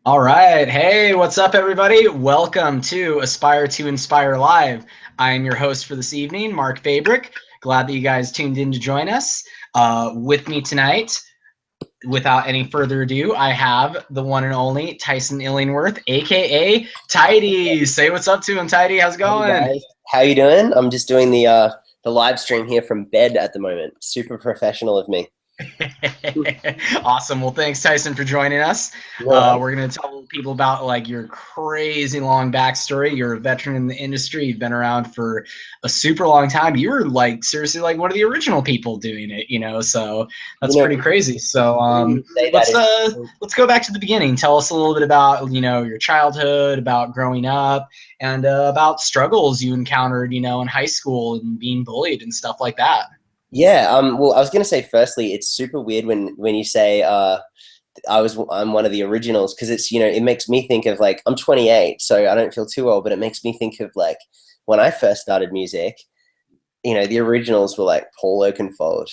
All right. Hey, what's up, everybody? Welcome to Aspire to Inspire Live. I am your host for this evening, Mark Fabric. Glad that you guys tuned in to join us. With me tonight, without any further ado, I have the one and only Tyson Illingworth, aka tyDi. Say what's up to him, tyDi. How's it Hey going? guys, how you doing? I'm just doing the live stream here from bed at the moment. Super professional of me. Awesome. Well, thanks, Tyson, for joining us. All right. We're going to tell people about like your crazy long backstory. You're a veteran in the industry. You've been around for a super long time. You were like seriously like one of the original people doing it, so You that's know, pretty crazy. So you say that let's is uh let's go back to the beginning. Tell us a little bit about your childhood, about growing up, and about struggles you encountered, in high school and being bullied and stuff like that. yeah. Well, I was gonna say firstly, it's super weird when you say I'm one of the originals because it's it makes me think of like I'm 28, so I don't feel too old, but it makes me think of like when I first started music. The originals were like Paul Oakenfold,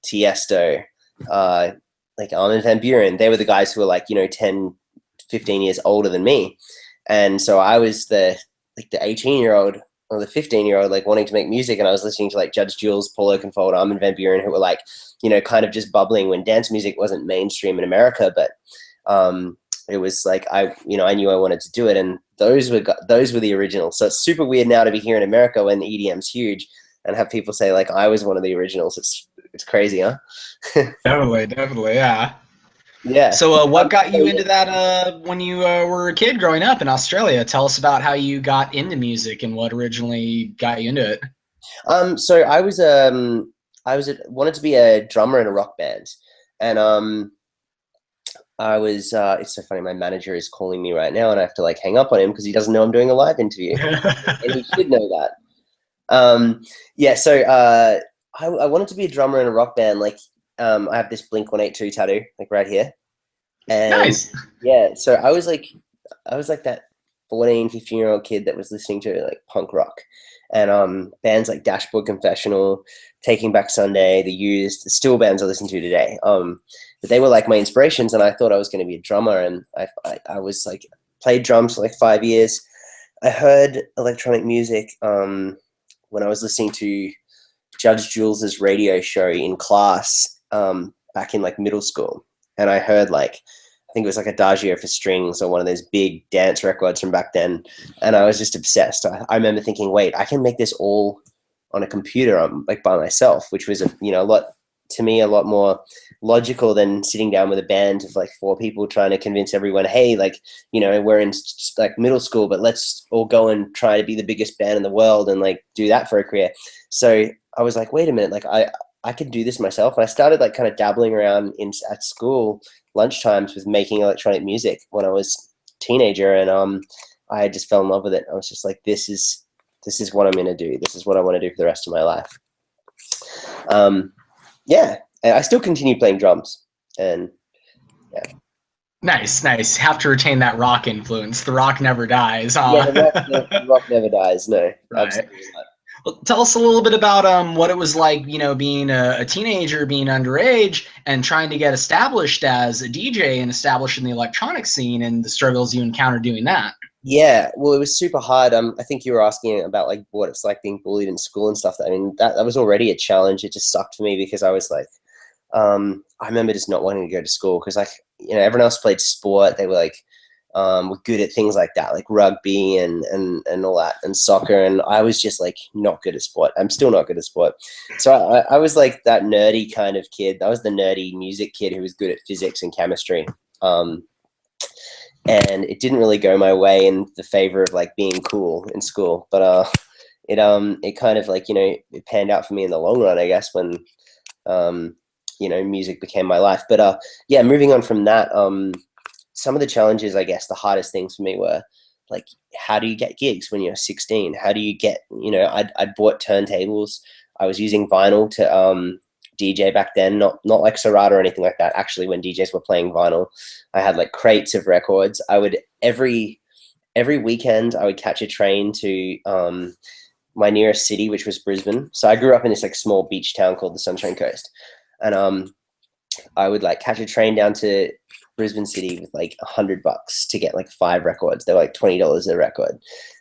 Tiesto, uh, like Armin van Buuren. They were the guys who were like 10, 15 years older than me, and so I was the 18-year-old or the 15-year-old like wanting to make music, and I was listening to like Judge Jules, Paul Oakenfold, Armin van Buuren, who were like kind of just bubbling when dance music wasn't mainstream in America, but it was like I knew I wanted to do it, and those were the originals. So it's super weird now to be here in America when the EDM's huge, and have people say like I was one of the originals. It's crazy, huh? Definitely, definitely, yeah. Yeah. So, what got So you yeah. into that when you were a kid growing up in Australia? Tell us about how you got into music and what originally got you into it. So I wanted to be a drummer in a rock band, and I was. It's so funny. My manager is calling me right now, and I have to like hang up on him because he doesn't know I'm doing a live interview, and he should know that. Yeah, so I wanted to be a drummer in a rock band. Like, I have this Blink 182 tattoo, like right here. And Nice. yeah, so I was like that 14, 15-year-old kid that was listening to like punk rock. And bands like Dashboard Confessional, Taking Back Sunday, The Used, the still bands I listen to today. But they were like my inspirations, and I thought I was going to be a drummer. And I was like, played drums for like 5 years. I heard electronic music when I was listening to Judge Jules's radio show in class back in like middle school, and I heard like I think it was like Adagio for Strings or one of those big dance records from back then, and I was just obsessed. I remember thinking, wait, I can make this all on a computer, like by myself, which was a lot to me a lot more logical than sitting down with a band of like four people trying to convince everyone, hey, like we're in like middle school, but let's all go and try to be the biggest band in the world and like do that for a career. So I was like, wait a minute, like I could do this myself. And I started like kind of dabbling around at school lunchtimes with making electronic music when I was a teenager, and I just fell in love with it. I was just like, this is what I'm gonna do. This is what I want to do for the rest of my life. Yeah, and I still continue playing drums, and yeah, Nice, nice. Have to retain that rock influence. The rock never dies, yeah. huh? The rock never dies. No, Right. absolutely not. Well, tell us a little bit about what it was like, being a teenager, being underage, and trying to get established as a DJ and established in the electronic scene, and the struggles you encountered doing that. Yeah, well, it was super hard. I think you were asking about like what it's like being bullied in school and stuff. I mean, that was already a challenge. It just sucked for me because I was like, I remember just not wanting to go to school because like everyone else played sport. They were like were good at things like that, like rugby and all that, and soccer. And I was just like not good at sport. I'm still not good at sport. So I was like that nerdy kind of kid. I was the nerdy music kid who was good at physics and chemistry. And it didn't really go my way in the favor of like being cool in school. But it kind of like it panned out for me in the long run, I guess, when music became my life. But yeah, moving on from that, some of the challenges, I guess, the hardest things for me were like, how do you get gigs when you're 16? How do you get, I'd bought turntables. I was using vinyl to DJ back then, not like Serato or anything like that. Actually, when DJs were playing vinyl, I had like crates of records. I would every weekend I would catch a train to my nearest city, which was Brisbane. So I grew up in this like small beach town called the Sunshine Coast, and I would like catch a train down to Brisbane City with like $100 to get like 5 records. They were like $20 a record.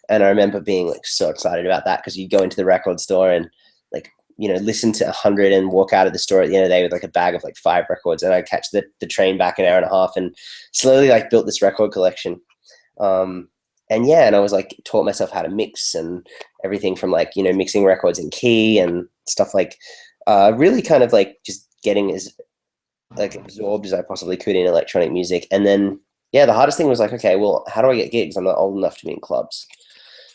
And I remember being like so excited about that, because you go into the record store and like, you know, listen to 100 and walk out of the store at the end of the day with like a bag of like 5 records. And I'd catch the train back an hour and a half, and slowly like built this record collection. And yeah, and I was like taught myself how to mix and everything from like, you know, mixing records in key and stuff like really kind of like just getting as like absorbed as I possibly could in electronic music. And then yeah, the hardest thing was like, okay, well, how do I get gigs? I'm not old enough to be in clubs.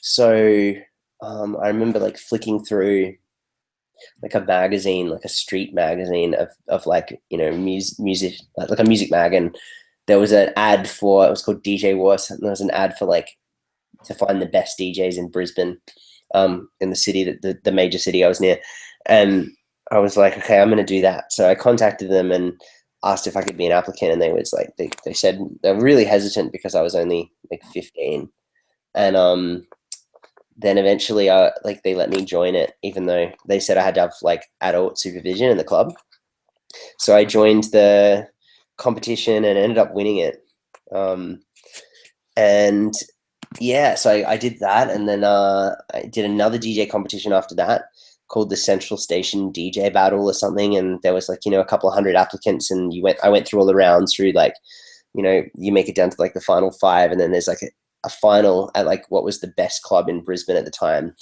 So I remember like flicking through like a magazine, like a street magazine of like, you know, music, like a music mag, and there was an ad for, it was called DJ Wars, and there was an ad for like to find the best DJs in Brisbane, in the city, that the major city I was near. And I was like, okay, I'm going to do that. So I contacted them and asked if I could be an applicant, and they was like, they said they were really hesitant because I was only like 15. And then eventually like they let me join it, even though they said I had to have like adult supervision in the club. So I joined the competition and ended up winning it. And yeah, so I did that, and then I did another DJ competition after that called the Central Station DJ Battle or something, and there was like, you know, a couple of hundred applicants, and I went through all the rounds through like, you know, you make it down to like the final 5, and then there's like a final at like what was the best club in Brisbane at the time.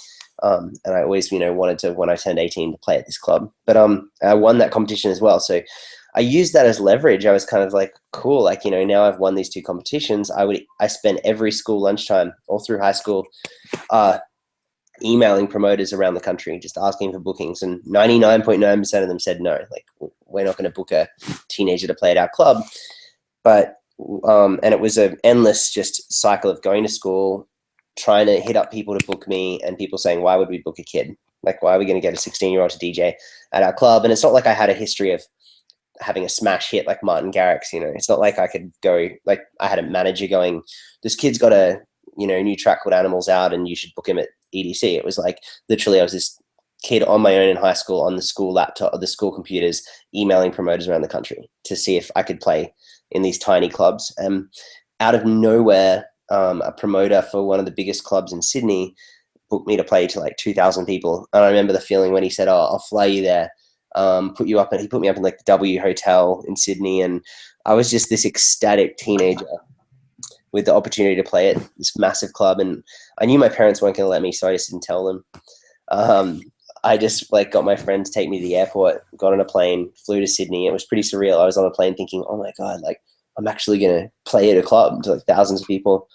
And I always, you know, wanted to, when I turned 18, to play at this club, but I won that competition as well. So I used that as leverage. I was kind of like, cool, like, you know, now I've won these 2 competitions. I spent every school lunchtime all through high school emailing promoters around the country, just asking for bookings, and 99.9% of them said no. Like, we're not going to book a teenager to play at our club. But and it was an endless just cycle of going to school, trying to hit up people to book me, and people saying, why would we book a kid? Like, why are we going to get a 16-year-old to DJ at our club? And it's not like I had a history of having a smash hit like Martin Garrix, you know. It's not like I could go, like, I had a manager going, this kid's got a, you know, new track called Animals out and you should book him at EDC. It was like, literally, I was this kid on my own in high school, on the school laptop, or the school computers, emailing promoters around the country to see if I could play in these tiny clubs. And out of nowhere, a promoter for one of the biggest clubs in Sydney booked me to play to like 2,000 people. And I remember the feeling when he said, oh, I'll fly you there. Put you up, and he put me up in like the W Hotel in Sydney, and I was just this ecstatic teenager with the opportunity to play at this massive club. And I knew my parents weren't going to let me, so I just didn't tell them. I just like got my friend to take me to the airport, got on a plane, flew to Sydney. It was pretty surreal. I was on a plane thinking, oh my God, like, I'm actually going to play at a club to like thousands of people.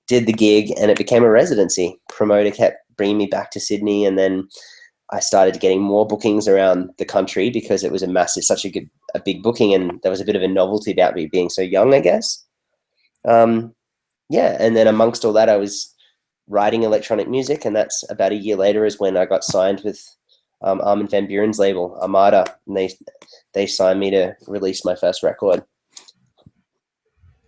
Did the gig, and it became a residency. Promoter kept bringing me back to Sydney, and then I started getting more bookings around the country because it was such a big booking, and there was a bit of a novelty about me being so young, I guess. Yeah, and then amongst all that, I was writing electronic music, and that's about a year later is when I got signed with Armin van Buuren's label, Armada, and they signed me to release my first record.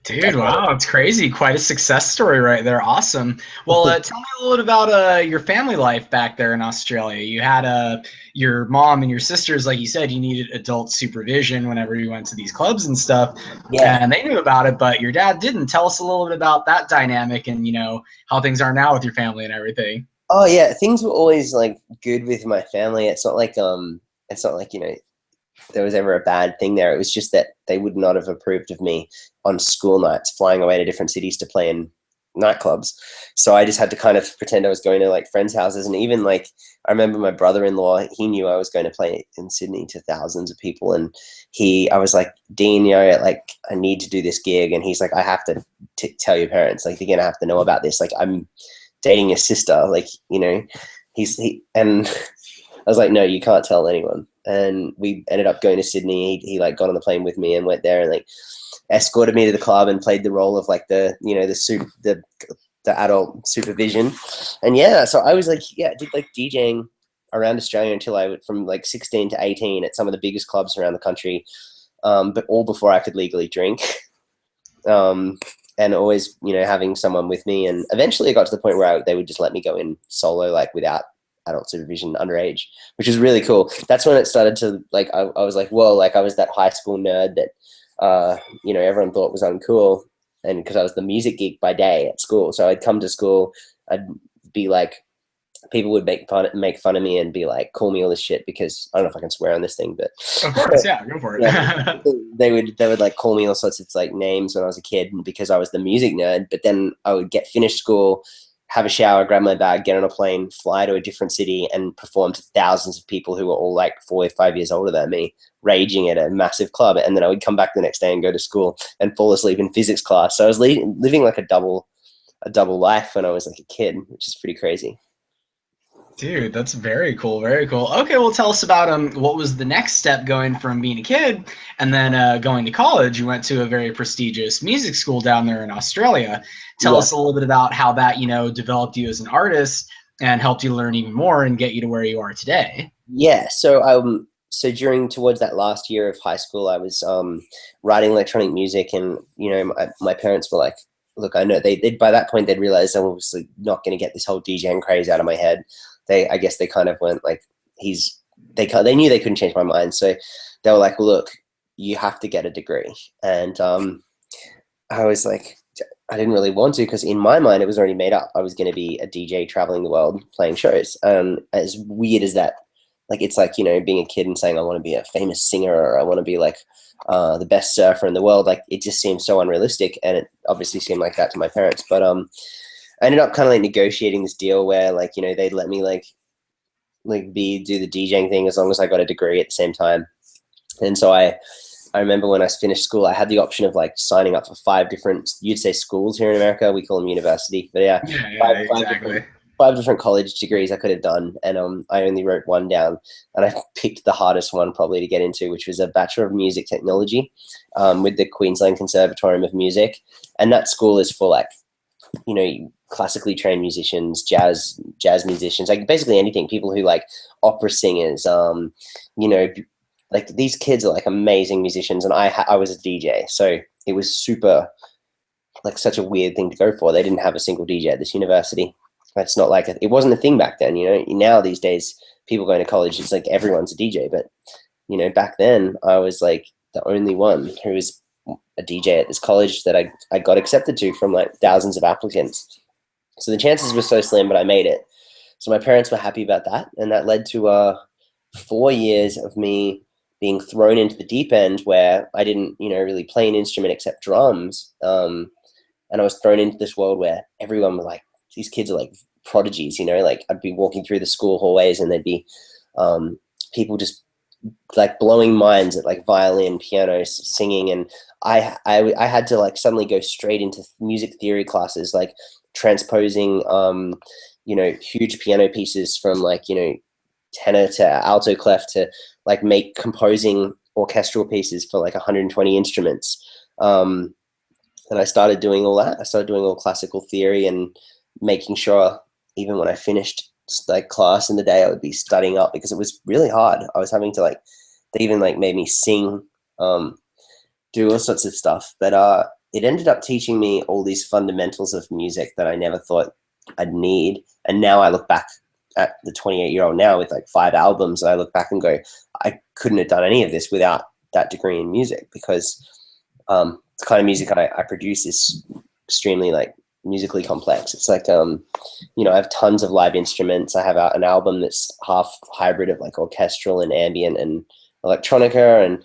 Dude, wow, it's crazy. Quite a success story right there. Awesome. Well, tell me a little bit about your family life back there in Australia. You had your mom and your sisters, like you said, you needed adult supervision whenever you went to these clubs and stuff. Yeah. And they knew about it, but your dad didn't. Tell us a little bit about that dynamic and, you know, how things are now with your family and everything. Oh yeah, things were always like good with my family. It's not like you know, there was ever a bad thing there. It was just that they would not have approved of me on school nights flying away to different cities to play in nightclubs. So I just had to kind of pretend I was going to like friends' houses. And even like, I remember my brother-in-law, he knew I was going to play in Sydney to thousands of people. And I was like, Dean, you know, like, I need to do this gig. And he's like, I have to tell your parents, like, they're going to have to know about this. Like, I'm dating your sister. Like, you know, and I was like, no, you can't tell anyone. And we ended up going to Sydney. He like got on the plane with me and went there and like escorted me to the club and played the role of like the adult supervision. And yeah, so I was like, yeah, I did like DJing around Australia until I went from like 16 to 18 at some of the biggest clubs around the country. But all before I could legally drink. And always, you know, having someone with me. And eventually it got to the point where they would just let me go in solo, like without adult supervision underage, which is really cool. That's when it started to like, I was like, whoa, like I was that high school nerd that everyone thought was uncool. And because I was the music geek by day at school. So I'd come to school, I'd be like, people would make fun of me and be like, call me all this shit, because I don't know if I can swear on this thing, but Of course, yeah, go for it. yeah, they would like call me all sorts of like names when I was a kid because I was the music nerd. But then I would get finished school, have a shower, grab my bag, get on a plane, fly to a different city, and perform to thousands of people who were all like 4 or 5 years older than me, raging at a massive club. And then I would come back the next day and go to school and fall asleep in physics class. So I was living like a double life when I was like a kid, which is pretty crazy. Dude, that's very cool. Very cool. Okay, well, tell us about what was the next step going from being a kid and then going to college. You went to a very prestigious music school down there in Australia. Tell us a little bit about how that, developed you as an artist and helped you learn even more and get you to where you are today. Yeah. So towards that last year of high school, I was writing electronic music, and my parents were like, look, I know they by that point they'd realized I was like, not going to get this whole DJing craze out of my head. I guess they kind of went like, they knew they couldn't change my mind. So they were like, look, you have to get a degree. And I was like, I didn't really want to, because in my mind, it was already made up. I was going to be a DJ traveling the world playing shows. As weird as that, like, it's like, being a kid and saying, I want to be a famous singer, or I want to be like the best surfer in the world. Like, it just seemed so unrealistic. And it obviously seemed like that to my parents. But I ended up kind of like negotiating this deal where they'd let me do the DJing thing as long as I got a degree at the same time. And so I remember when I finished school, I had the option of like signing up for 5 different, you'd say schools here in America, we call them university, but yeah, Exactly. 5 different college degrees I could have done. And I only wrote one down, and I picked the hardest one probably to get into, which was a Bachelor of Music Technology with the Queensland Conservatorium of Music. And that school is for like, classically trained musicians, jazz musicians, like basically anything, people who like opera singers, like these kids are like amazing musicians. And I was a DJ, so it was super, like, such a weird thing to go for. They didn't have a single DJ at this university. That's not like it wasn't a thing back then. Now these days, people going to college, it's like everyone's a DJ. But back then, I was like the only one who was a DJ at this college that I got accepted to from like thousands of applicants. So the chances were so slim, but I made it. So my parents were happy about that, and that led to 4 years of me being thrown into the deep end, where I didn't, really play an instrument except drums. And I was thrown into this world where everyone was like, these kids are like prodigies, like I'd be walking through the school hallways and there'd be people just like blowing minds at like violin, piano, singing. And I had to like suddenly go straight into music theory classes, like transposing, huge piano pieces from like, tenor to alto clef, to like composing orchestral pieces for like 120 instruments. And I started doing all that. I started doing all classical theory and making sure even when I finished like class in the day, I would be studying up, because it was really hard. I was having to they even like made me sing, do all sorts of stuff. But it ended up teaching me all these fundamentals of music that I never thought I'd need. And now I look back at the 28-year-old now with like 5 albums, and I look back and go, I couldn't have done any of this without that degree in music, because the kind of music I produce is extremely like musically complex. It's like, I have tons of live instruments. I have an album that's half hybrid of like orchestral and ambient and electronica, and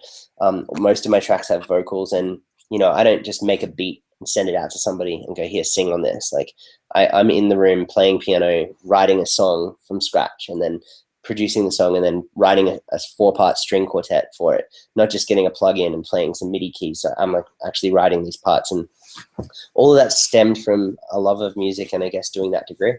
most of my tracks have vocals. And I don't just make a beat and send it out to somebody and go, here, sing on this. Like I'm in the room playing piano, writing a song from scratch, and then producing the song, and then writing a 4-part string quartet for it, not just getting a plug-in and playing some MIDI keys. So I'm like actually writing these parts, and all of that stemmed from a love of music and I guess doing that degree.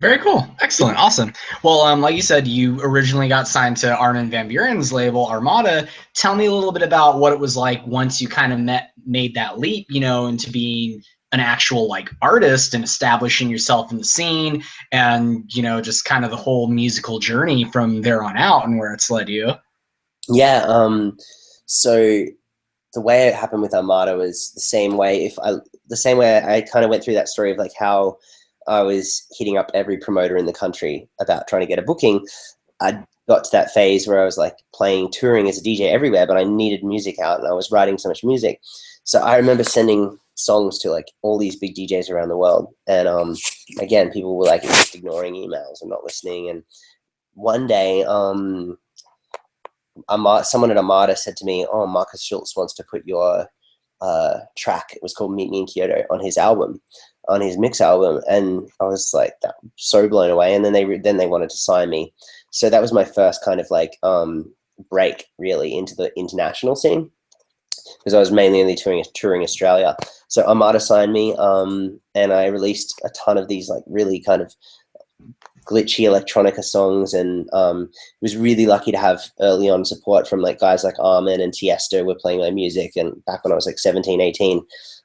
Very cool. Excellent. Awesome. Well, like you said, you originally got signed to Armin van Buuren's label, Armada. Tell me a little bit about what it was like once you kind of made that leap, into being an actual like artist and establishing yourself in the scene, and, just kind of the whole musical journey from there on out and where it's led you. Yeah. So the way it happened with Armada was the same way I kind of went through that story of like how I was hitting up every promoter in the country about trying to get a booking. I'd got to that phase where I was like touring as a DJ everywhere, but I needed music out and I was writing so much music. So I remember sending songs to like all these big DJs around the world. And again, people were like just ignoring emails and not listening. And one day, someone at Armada said to me, "Oh, Marcus Schultz wants to put your track," it was called Meet Me in Kyoto, on his album, on his mix album. And I was like so blown away. And then they wanted to sign me. So that was my first kind of like break really into the international scene, because I was mainly only touring Australia. So Armada signed me, and I released a ton of these like really kind of glitchy electronica songs, and was really lucky to have early on support from like guys like Armin and Tiesto were playing my music, and back when I was like 17, 18.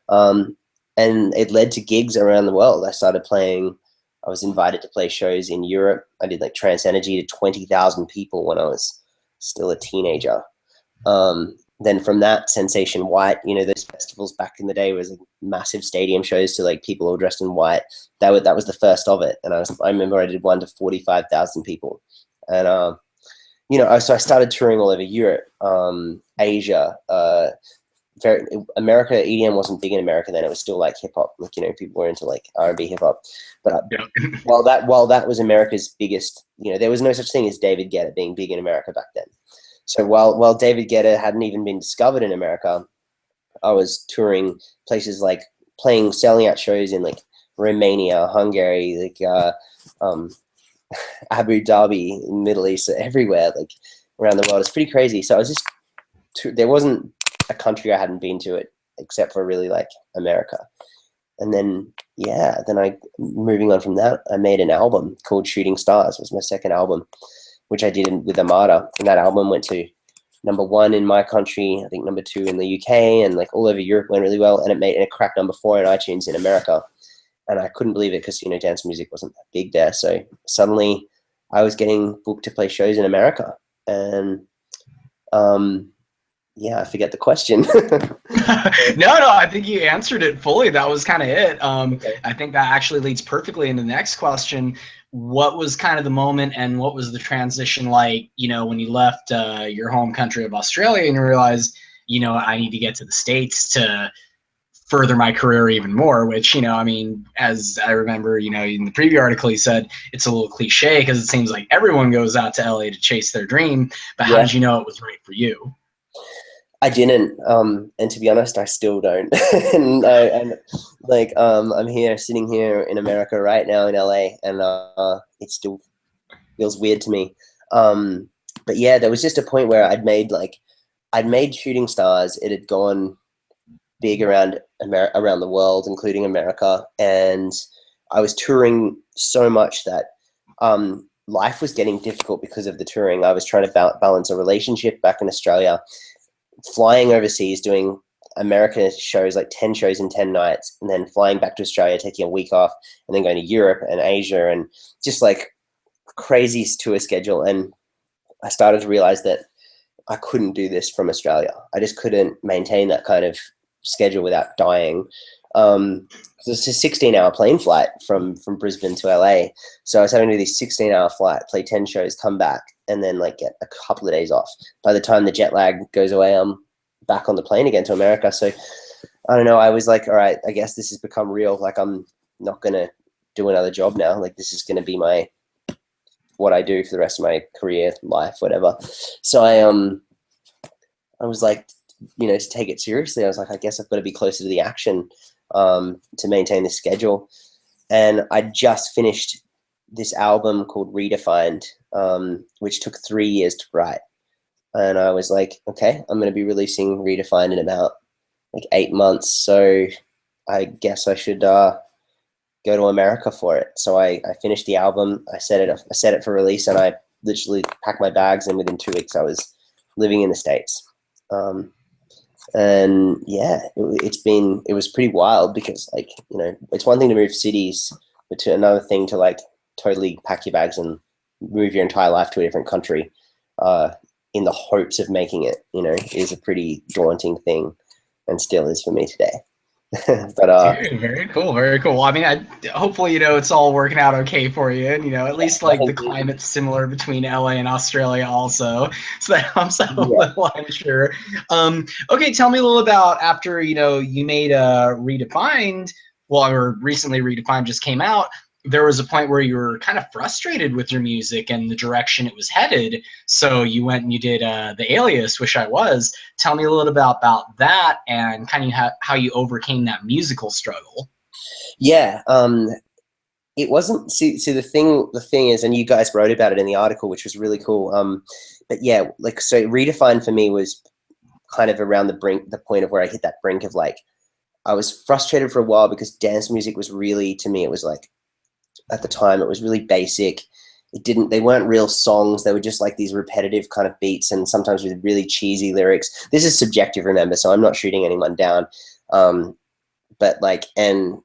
And it led to gigs around the world. I was invited to play shows in Europe. I did like Trance Energy to 20,000 people when I was still a teenager. Then from that, Sensation White, those festivals back in the day was like massive stadium shows to like people all dressed in white. That was the first of it. And I remember I did one to 45,000 people. And, so I started touring all over Europe, Asia, America. EDM wasn't big in America then. It was still like hip hop, like, people were into like R&B hip hop. But while that was America's biggest, there was no such thing as David Guetta being big in America back then. So while David Guetta hadn't even been discovered in America, I was touring places like selling out shows in like Romania, Hungary, like Abu Dhabi, Middle East, everywhere, like around the world. It's pretty crazy. So I was just, there wasn't a country I hadn't been to it except for really like America. And then, moving on from that, I made an album called Shooting Stars. It was my second album, which I did with Armada. And that album went to #1 in my country, I think #2 in the UK, and like all over Europe went really well. And it cracked #4 in iTunes in America. And I couldn't believe it because, dance music wasn't that big there. So suddenly I was getting booked to play shows in America. And I forget the question. No, I think you answered it fully. That was kind of it. Okay. I think that actually leads perfectly into the next question. What was kind of the moment and what was the transition like, when you left your home country of Australia and you realized, I need to get to the States to further my career even more, which, as I remember, in the preview article, he said it's a little cliche because it seems like everyone goes out to LA to chase their dream. But how did you know it was right for you? I didn't, and to be honest, I still don't. I'm sitting here in America right now in LA, and it still feels weird to me. But yeah, there was just a point where I'd made Shooting Stars. It had gone big around the world, including America, and I was touring so much that life was getting difficult because of the touring. I was trying to balance a relationship back in Australia, flying overseas, doing American shows, like 10 shows in 10 nights, and then flying back to Australia, taking a week off, and then going to Europe and Asia, and just like crazy tour schedule. And I started to realize that I couldn't do this from Australia. I just couldn't maintain that kind of schedule without dying. It's a 16-hour plane flight from Brisbane to LA. So I was having to do this 16-hour flight, play 10 shows, come back, and then like get a couple of days off. By the time the jet lag goes away, I'm back on the plane again to America. So I don't know. I was like, all right, I guess this has become real. Like, I'm not going to do another job now. Like, this is going to be what I do for the rest of my career, life, whatever. So I was like, to take it seriously, I was like, I guess I've got to be closer to the action to maintain this schedule. And I just finished this album called Redefined, which took 3 years to write. And I was like, okay, I'm going to be releasing Redefined in about like 8 months. So I guess I should go to America for it. So I finished the album. I set it for release, and I literally packed my bags, and within 2 weeks I was living in the States. And yeah, it was pretty wild because, like, it's one thing to move cities, but to another thing to like totally pack your bags and move your entire life to a different country in the hopes of making it, is a pretty daunting thing, and still is for me today. But Dude, very cool, very cool. Well, I mean, hopefully, it's all working out okay for you, and at least like the climate's similar between LA and Australia, also, so that helps out a little, I'm sure. Okay, tell me a little about after you made Redefined. Well, or recently Redefined just came out. There was a point where you were kind of frustrated with your music and the direction it was headed, so you went and you did the Alias, Wish I Was. Tell me a little bit about that and kind of how you overcame that musical struggle. Yeah, it wasn't. See, the thing is, and you guys wrote about it in the article, which was really cool. But yeah, like, so Redefined for me was kind of around the point of where I hit that brink of like, I was frustrated for a while because dance music was really, to me, it was like, at the time, it was really basic. They weren't real songs. They were just like these repetitive kind of beats, and sometimes with really cheesy lyrics. This is subjective, remember, so I'm not shooting anyone down. But like, and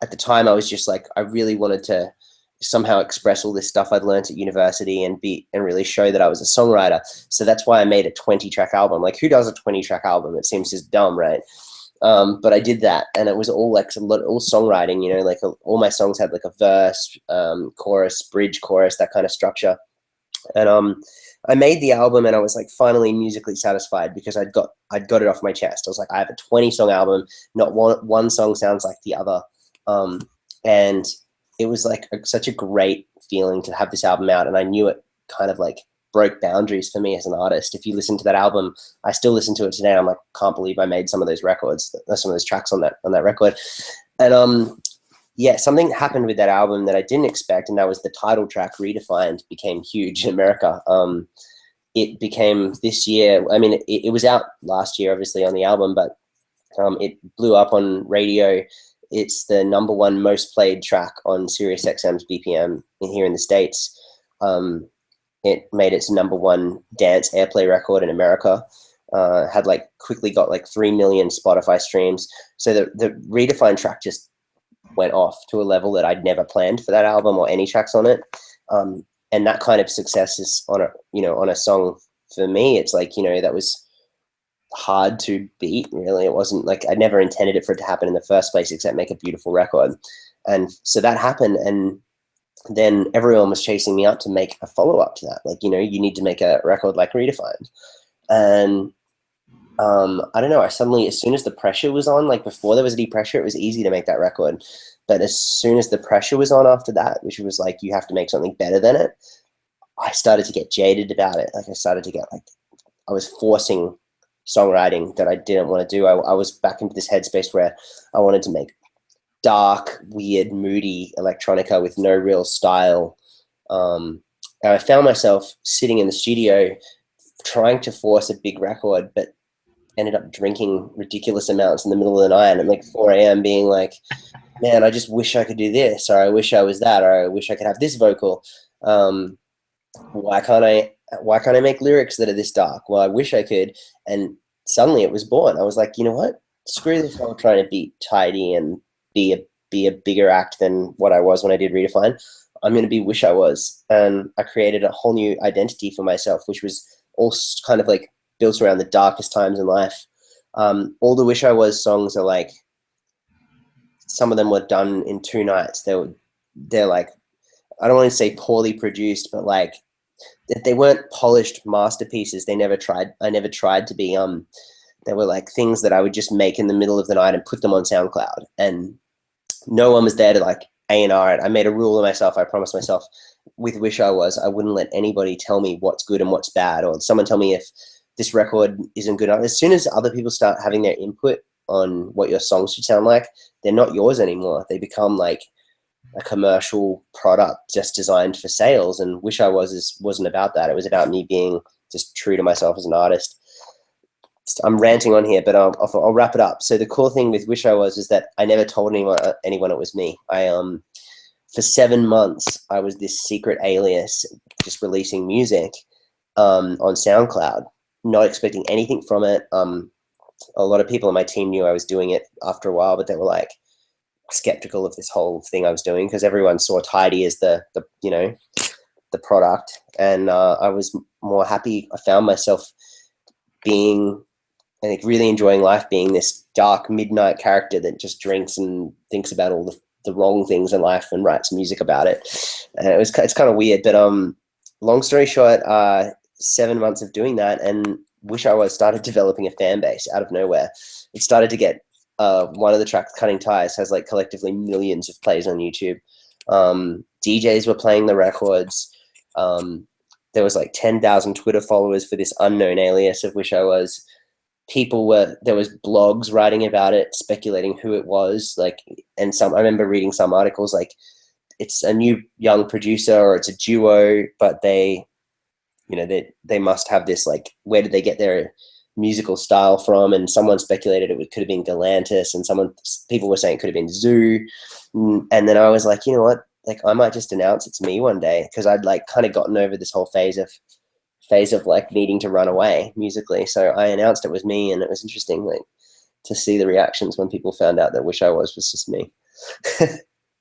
at the time I was just like, I really wanted to somehow express all this stuff I'd learned at university and really show that I was a songwriter. So that's why I made a 20-track album. Like, who does a 20-track album? It seems just dumb, right? But I did that, and it was all like all songwriting, like all my songs had like a verse, chorus, bridge, chorus, that kind of structure. And I made the album, and I was like finally musically satisfied because I'd got it off my chest. I was like, I have a 20-song album. Not one song sounds like the other. And it was like such a great feeling to have this album out, and I knew it kind of like broke boundaries for me as an artist. If you listen to that album, I still listen to it today. I'm like, can't believe I made some of those records, some of those tracks on that record. And yeah, something happened with that album that I didn't expect, and that was the title track, Redefined, became huge in America. It became this year. I mean, it was out last year, obviously, on the album, but it blew up on radio. It's the #1 most played track on Sirius XM's BPM here in the States. It made its #1 dance airplay record in America. Had like quickly got like 3 million Spotify streams. So the Redefined track just went off to a level that I'd never planned for that album or any tracks on it. And that kind of success is on a song for me. It's like, that was hard to beat, really. It wasn't like, I never intended it for it to happen in the first place, except make a beautiful record. And so that happened. And then everyone was chasing me up to make a follow-up to that. Like, you need to make a record like Redefined. And I don't know, I suddenly, as soon as the pressure was on, like before there was any pressure, it was easy to make that record. But as soon as the pressure was on after that, which was like, you have to make something better than it, I started to get jaded about it. Like, I started to get like, I was forcing songwriting that I didn't want to do. I was back into this headspace where I wanted to make dark, weird, moody electronica with no real style. And I found myself sitting in the studio trying to force a big record, but ended up drinking ridiculous amounts in the middle of the night at like 4 a.m. being like, man, I just wish I could do this, or I wish I was that, or I wish I could have this vocal. Why can't I make lyrics that are this dark? Well, I wish I could. And suddenly it was born. I was like, you know what? Screw this whole trying to beat tyDi and be a bigger act than what I was when I did Redefine. I'm going to be Wish I Was. And I created a whole new identity for myself, which was all kind of like built around the darkest times in life. All the Wish I Was songs are like, some of them were done in 2 nights. They're like, I don't want to say poorly produced, but like, they weren't polished masterpieces. I never tried to be. They were like things that I would just make in the middle of the night and put them on SoundCloud, and no one was there to like A&R it. I made a rule of myself. I promised myself with Wish I Was, I wouldn't let anybody tell me what's good and what's bad, or someone tell me if this record isn't good enough. As soon as other people start having their input on what your songs should sound like, they're not yours anymore. They become like a commercial product just designed for sales. And Wish I Was wasn't about that. It was about me being just true to myself as an artist. I'm ranting on here, but I'll wrap it up. So the cool thing with Wish I Was is that I never told anyone it was me. For 7 months, I was this secret alias, just releasing music on SoundCloud, not expecting anything from it. A lot of people on my team knew I was doing it after a while, but they were like skeptical of this whole thing I was doing because everyone saw tyDi as the product, and I was more happy. I found myself being I think really enjoying life, being this dark midnight character that just drinks and thinks about all the wrong things in life and writes music about it. And it's kind of weird, but long story short, 7 months of doing that, and Wish I Was started developing a fan base out of nowhere. It started to get one of the tracks, Cutting Ties, has like collectively millions of plays on YouTube. DJs were playing the records. There was like 10,000 Twitter followers for this unknown alias of Wish I Was. There was blogs writing about it, speculating who it was. Like, and I remember reading some articles like it's a new young producer or it's a duo, but they must have this, like, where did they get their musical style from? And someone speculated it could have been Galantis, and people were saying it could have been Zoo. And then I was like, you know what? Like, I might just announce it's me one day, because I'd like kind of gotten over this whole phase of like needing to run away musically. So I announced it was me, and it was interesting, like, to see the reactions when people found out that Wish I Was just me.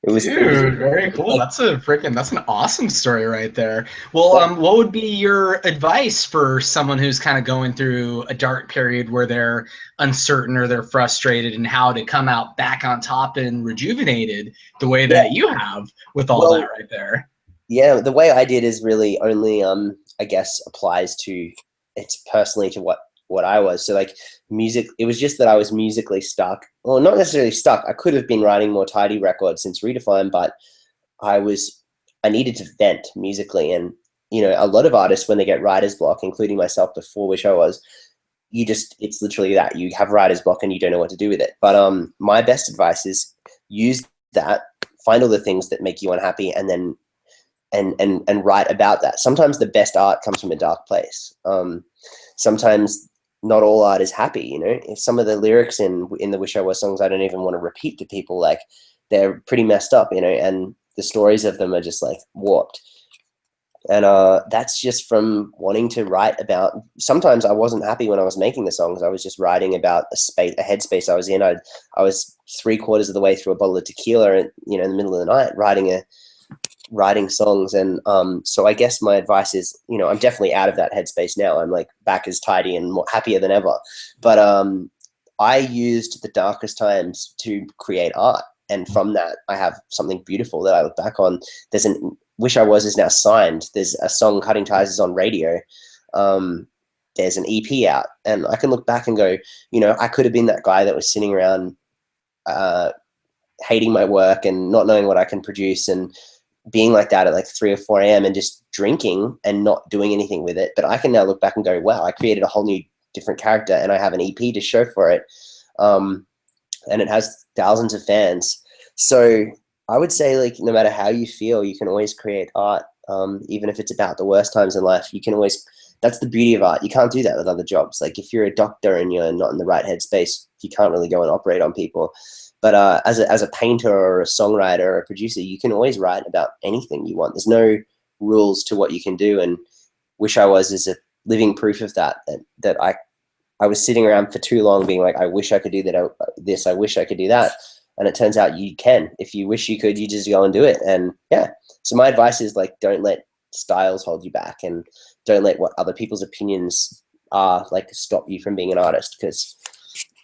Dude, very cool. That's an awesome story right there. Well, what would be your advice for someone who's kind of going through a dark period where they're uncertain or they're frustrated, and how to come out back on top and rejuvenated the way that you have with all that right there? Yeah, the way I did is really only I guess applies to, it's personally to what I was. So like music, it was just that I was musically stuck. Well, not necessarily stuck. I could have been writing more tyDi records since Redefine, but I needed to vent musically. And, you know, a lot of artists, when they get writer's block, including myself before Wish I Was, it's literally that. You have writer's block and you don't know what to do with it. But my best advice is use that, find all the things that make you unhappy, and then and write about that. Sometimes the best art comes from a dark place. Sometimes not all art is happy, you know. Some of the lyrics in the Wish I Was songs, I don't even want to repeat to people. Like, they're pretty messed up, you know, and the stories of them are just like warped. And that's just from wanting to write about. Sometimes I wasn't happy when I was making the songs. I was just writing about a headspace I was in. I was 3/4 of the way through a bottle of tequila, and, you know, in the middle of the night, writing songs. And so I guess my advice is, you know, I'm definitely out of that headspace now. I'm like back as tyDi and more happier than ever. But I used the darkest times to create art, and from that I have something beautiful that I look back on. Wish I Was is now signed. There's a song, Cutting Ties, is on radio. There's an EP out, and I can look back and go, you know, I could have been that guy that was sitting around hating my work and not knowing what I can produce, and being like that at like 3 or 4 a.m. and just drinking and not doing anything with it. But I can now look back and go, wow, I created a whole new different character, and I have an EP to show for it. And it has thousands of fans. So I would say, like, no matter how you feel, you can always create art. Even if it's about the worst times in life, you can always, that's the beauty of art. You can't do that with other jobs. Like, if you're a doctor and you're not in the right headspace, you can't really go and operate on people. But as a painter or a songwriter or a producer, you can always write about anything you want. There's no rules to what you can do. And Wish I Was is a living proof of that I was sitting around for too long being like, I wish I could do this, I wish I could do that. And it turns out you can. If you wish you could, you just go and do it. And yeah, so my advice is, like, don't let styles hold you back, and don't let what other people's opinions are, like, stop you from being an artist, because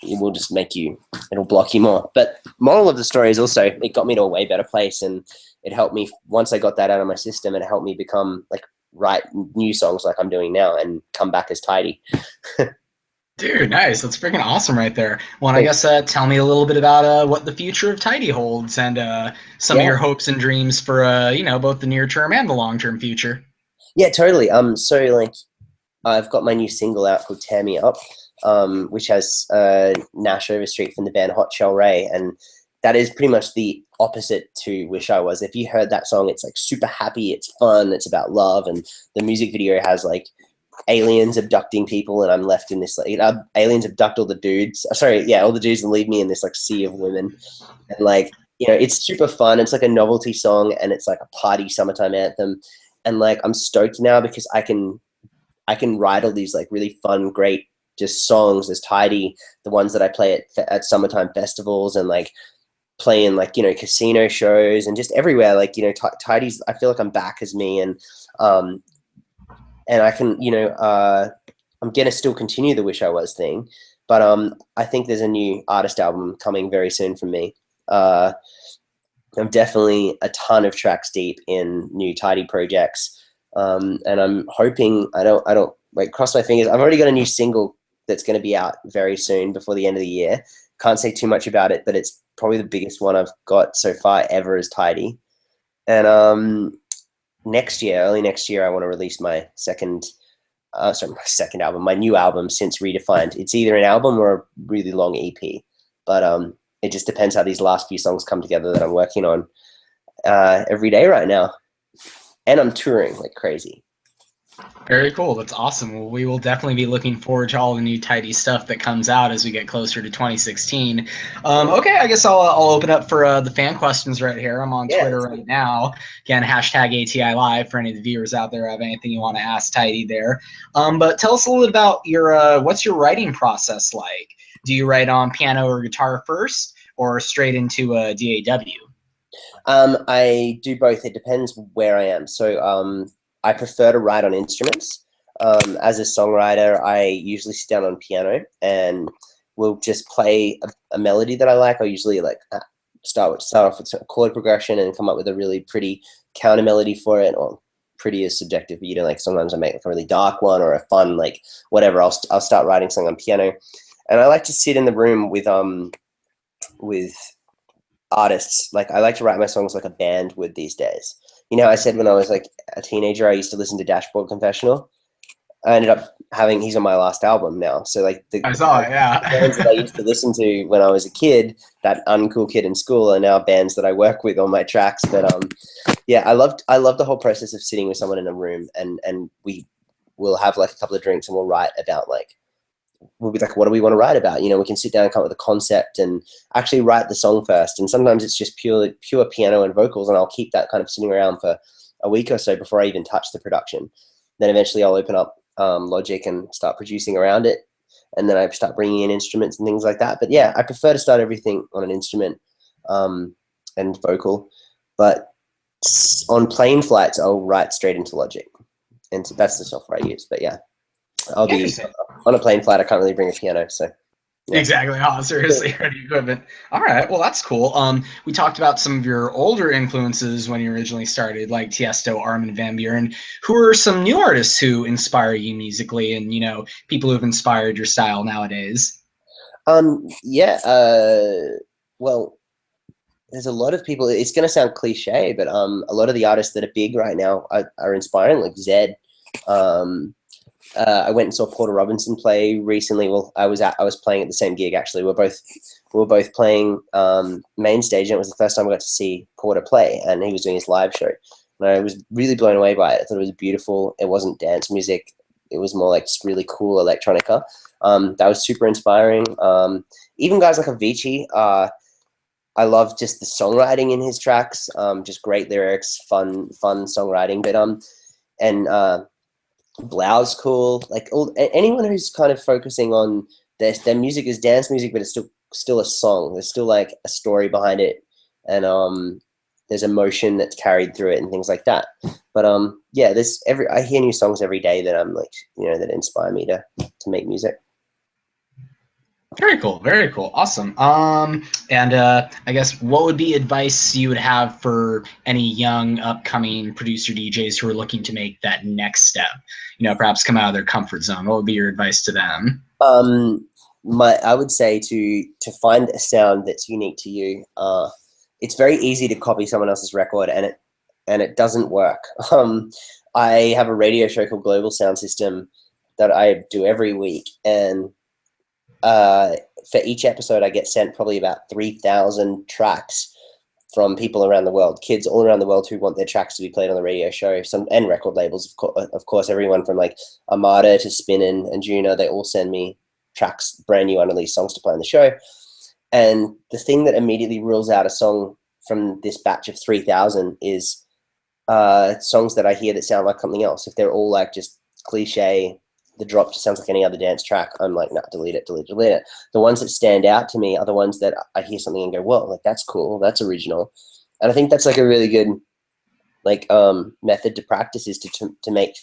it will just it'll block you more. But moral of the story is also, it got me to a way better place, and it helped me, once I got that out of my system, it helped me become, like, write new songs like I'm doing now and come back as tyDi. Dude, nice. That's freaking awesome right there. Well, I guess tell me a little bit about what the future of tyDi holds, and some of your hopes and dreams for you know, both the near term and the long term future. Yeah, totally. So, like, I've got my new single out called Tear Me Up, which has Nash Overstreet from the band Hot Shell Ray, and that is pretty much the opposite to Wish I Was. If you heard that song, it's like super happy, it's fun, it's about love, and the music video has like aliens abducting people, and I'm left in this, like, aliens abduct all the dudes. Sorry, yeah, all the dudes, and leave me in this like sea of women. And, like, you know, it's super fun. It's like a novelty song, and it's like a party summertime anthem. And, like, I'm stoked now because I can write all these like really fun, great just songs as tyDi, the ones that I play at summertime festivals, and like playing, like, you know, casino shows and just everywhere. Like, you know, tyDi's, I feel like I'm back as me, and I can, you know, I'm gonna still continue the Wish I Was thing, But I think there's a new artist album coming very soon from me. I'm definitely a ton of tracks deep in new tyDi projects, and I'm hoping I don't like cross my fingers. I've already got a new single that's going to be out very soon before the end of the year. Can't say too much about it, but it's probably the biggest one I've got so far ever as tyDi. And early next year, I want to release my second album, my new album since Redefined. It's either an album or a really long EP, but it just depends how these last few songs come together that I'm working on every day right now. And I'm touring like crazy. Very cool. That's awesome. Well, we will definitely be looking forward to all the new tyDi stuff that comes out as we get closer to 2016. Okay, I guess I'll open up for the fan questions right here. I'm on Twitter right now. Again, hashtag ATI Live for any of the viewers out there who have anything you want to ask tyDi there. But tell us a little bit about your what's your writing process like? Do you write on piano or guitar first, or straight into a DAW? I do both. It depends where I am. So I prefer to write on instruments. As a songwriter, I usually sit down on piano and will just play a melody that I like. I usually start off with a chord progression and come up with a really pretty counter melody for it. Or pretty is subjective, but like sometimes I make like a really dark one or a fun whatever. I'll start writing something on piano, and I like to sit in the room with artists. Like I like to write my songs like a band would these days. I said when I was like a teenager, I used to listen to Dashboard Confessional. I ended up he's on my last album now. So like I saw it, yeah. The bands that I used to listen to when I was a kid, that uncool kid in school, are now bands that I work with on my tracks. But yeah, I loved the whole process of sitting with someone in a room and we will have like a couple of drinks and we'll write about we'll be like, what do we want to write about? We can sit down and come up with a concept and actually write the song first. And sometimes it's just pure piano and vocals, and I'll keep that kind of sitting around for a week or so before I even touch the production. Then eventually I'll open up Logic and start producing around it. And then I start bringing in instruments and things like that. But yeah, I prefer to start everything on an instrument and vocal. But on plane flights, I'll write straight into Logic. And so that's the software I use. But yeah. I'll be on a plane flight. I can't really bring a piano, so yeah. Exactly. Oh, seriously, ready equipment. All right. Well, that's cool. We talked about some of your older influences when you originally started, like Tiesto, Armin, Van Buuren. Who are some new artists who inspire you musically, and people who've inspired your style nowadays? Yeah. Well, there's a lot of people. It's going to sound cliche, but a lot of the artists that are big right now are inspiring, like Zed. I went and saw Porter Robinson play recently. Well, I was playing at the same gig actually. We were both playing main stage, and it was the first time I got to see Porter play, and he was doing his live show. And I was really blown away by it. I thought it was beautiful. It wasn't dance music. It was more like just really cool electronica. That was super inspiring. Even guys like Avicii, I love just the songwriting in his tracks. Just great lyrics, fun songwriting. But and Blau's cool. Like anyone who's kind of focusing on their music is dance music, but it's still a song. There's still like a story behind it, and there's emotion that's carried through it and things like that. But yeah, I hear new songs every day that I'm like that inspire me to make music. Very cool. Very cool. Awesome. And I guess what would be advice you would have for any young upcoming producer DJs who are looking to make that next step, perhaps come out of their comfort zone? What would be your advice to them? I would say to find a sound that's unique to you. It's very easy to copy someone else's record and it doesn't work. I have a radio show called Global Sound System that I do every week, and for each episode I get sent probably about 3,000 tracks from people around the world, kids all around the world who want their tracks to be played on the radio show, and record labels, of course, everyone from like Armada to Spinnin' and Juno, they all send me tracks, brand new unreleased songs to play on the show. And the thing that immediately rules out a song from this batch of 3,000 is songs that I hear that sound like something else. If they're all like just cliche, the drop just sounds like any other dance track, I'm like, nah, delete it. The ones that stand out to me are the ones that I hear something and go, whoa, like that's cool, that's original. And I think that's like a really good method to practice, is to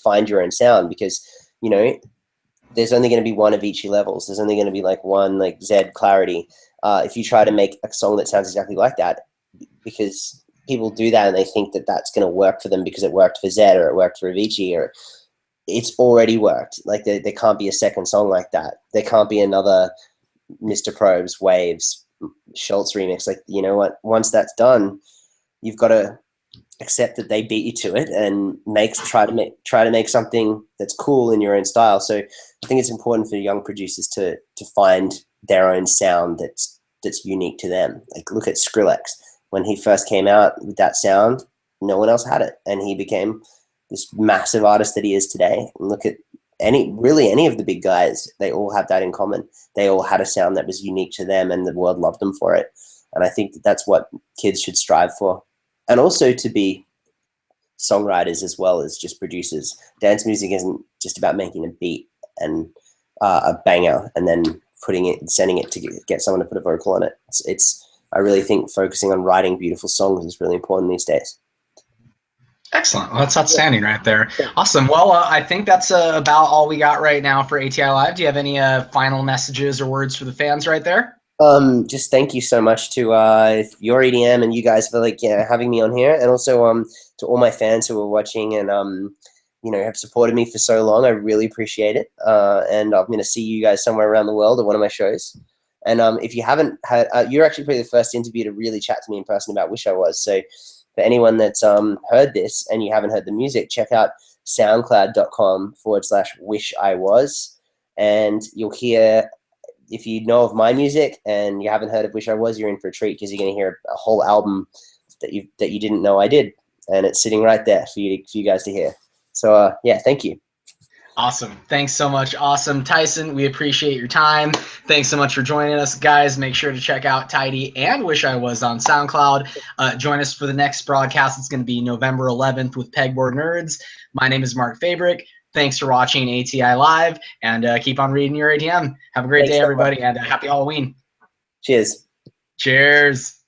find your own sound, because there's only going to be one Avicii levels. There's only going to be like one like Zed clarity. If you try to make a song that sounds exactly like that, because people do that and they think that that's going to work for them because it worked for Zed or it worked for Avicii, or it's already worked. Like there can't be a second song like that. There can't be another Mr. Probes, Waves, Schultz remix. Like, you know what? Once that's done, you've got to accept that they beat you to it and try to make something that's cool in your own style. So I think it's important for young producers to find their own sound that's unique to them. Like look at Skrillex. When he first came out with that sound, no one else had it, and he became this massive artist that he is today. And look at any of the big guys, they all have that in common. They all had a sound that was unique to them, and the world loved them for it. And I think that's what kids should strive for. And also to be songwriters as well as just producers. Dance music isn't just about making a beat and a banger and then sending it to get someone to put a vocal on it. I really think focusing on writing beautiful songs is really important these days. Excellent. Well, that's outstanding right there. Awesome. Well, I think that's about all we got right now for ATI Live. Do you have any final messages or words for the fans right there? Just thank you so much to your EDM and you guys for having me on here, and also to all my fans who are watching and have supported me for so long. I really appreciate it. And I'm going to see you guys somewhere around the world at one of my shows. And if you haven't had, you're actually probably the first interview to really chat to me in person about Wish I Was. So for anyone that's heard this and you haven't heard the music, check out soundcloud.com/Wish I Was, and you'll hear. If you know of my music and you haven't heard of Wish I Was, you're in for a treat, because you're going to hear a whole album that you didn't know I did, and it's sitting right there for you guys to hear. So thank you. Awesome. Thanks so much. Awesome. Tyson, we appreciate your time. Thanks so much for joining us, guys. Make sure to check out tyDi and Wish I Was on SoundCloud. Join us for the next broadcast. It's going to be November 11th with Pegboard Nerds. My name is Mark Fabric. Thanks for watching ATI Live, and keep on reading your ATM. Have a great day, everybody, and happy Halloween. Cheers. Cheers.